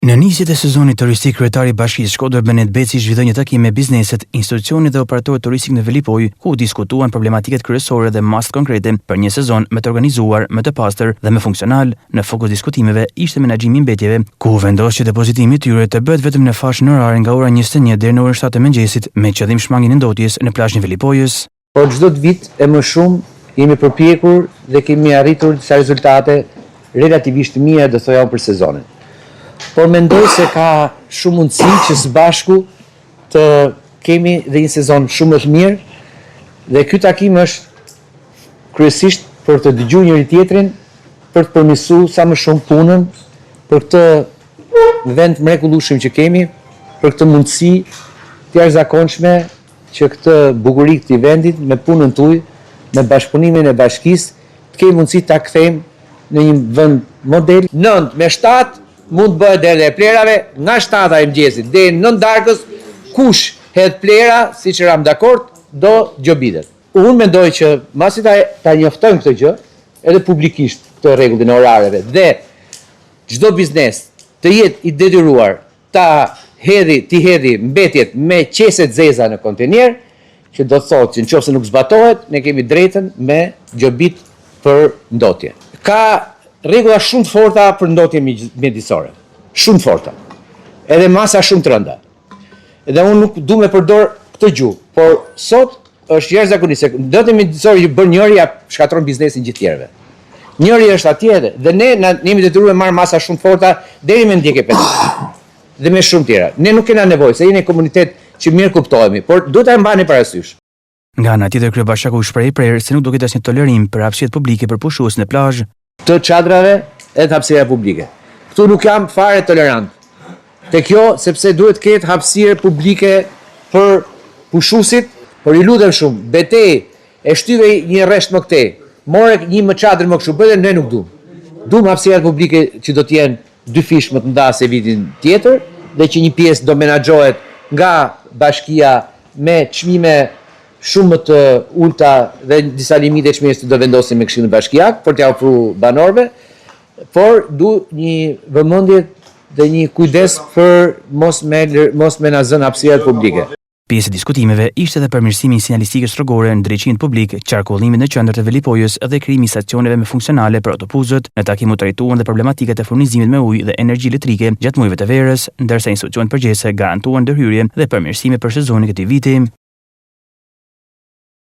Në nisjet e sezonit turistik, kryetari i Bashkisë Shkodër Benet Beci zhvilloi një takim me bizneset, institucionet dhe operatorët turistik në Velipoj, ku diskutuan problematikat kryesore dhe masat konkrete për një sezon më të organizuar, më të pastër dhe më funksional. Në fokus diskutimeve ishte menaxhimi i mbetjeve, ku vendos që depozitimi i tyre të bëhet vetëm në fashën orare nga ora 21 deri në orën 7 të mëngjesit, me qëllim shmangjen e ndotjes në plazhin e Velipojës. Por çdo vit e më shumë jemi përpjekur dhe kemi arritur disa rezultate relativisht të mira, do thoya për sezonin. Por mendoj se ka shumë mundësi që së bashku të kemi dhe një sezon shumë më të mirë, dhe ky takim është kryesisht për të dëgjuar njëri tjetrin, për të përmirësuar sa më shumë punën për këtë vend mrekullueshëm që kemi, për këtë mundësi të jashtëzakonshme që këtë bukuri të këtij vendit me punën tuaj, me bashkëpunimin e bashkisë, të kemi mundësi ta kthejmë në një vend model. 9 me 7 mund të bëhet deri e plerave, nga 7 e mëngjesit deri në 9 darkës, kush hedh plera, siç eram dakord, do gjobitet. Unë mendoj që masi ta njoftojmë këtë gjë, edhe publikisht këtë rregullin e orareve, dhe çdo biznes të jetë i detyruar ta hedhi mbetjet me qese të zeza në kontener, që do të thotë që nëse nuk zbatohet, ne kemi drejtën me gjobit për ndotje. Ka rregulla shumë të forta për ndotje mjedisore. Shumë të forta. Edhe masa shumë të rënda. Edhe unë nuk du me përdor këtë gjuhë, por sot është jashtëzakonisht se ndotja mjedisore që bën njëri ja shkatron biznesin gjithë tjerëve. Njëri është atje dhe ne jemi detyruar të marr masa shumë të forta deri me ndjekje penale. Dhe me shumë tjera. Ne nuk kena nevojë, se jeni komunitet që mirë kuptohemi, por duhet ta mbani parasysh. Nga ana tjetër, kryebashkiaku shpreh prerë se nuk do ketë asnjë tolerim për hapësirë publike për pushues në plazh të çadrave e të hapësira publike. Këtu nuk jam fare tolerant. Te kjo, sepse duhet të ketë hapësirë publike për pushuesit, por i lutem shumë, betej e shtyve një rresht më këtej, more një më çadër më kështu, bëhet ne nuk duam. Duam hapësira publike që do të jenë 2 fish më të nda se vitin tjetër, dhe që një pjesë do menaxhohet nga bashkia me çmime shumë më të ulta dhe disa limite çmimesh do vendosin me Këshillin Bashkiak për t'ia ofruar banorëve, por du një vëmendje dhe një kujdes për mos me na zënë hapësirat publike. Pjesë e diskutimeve ishte edhe përmirësimi i sinjalistikës rrugore në drejtësinë publike, qarkullimit në qendër të Velipojës dhe krijimi i stacioneve më funksionale për autobusët. Në takim u trajtuan dhe problematikat e furnizimit me ujë dhe energji elektrike gjatë muajve të verës, ndërsa institucionet përgjithëse garantuan ndërhyrje dhe përmirësime për sezonin e këtij viti.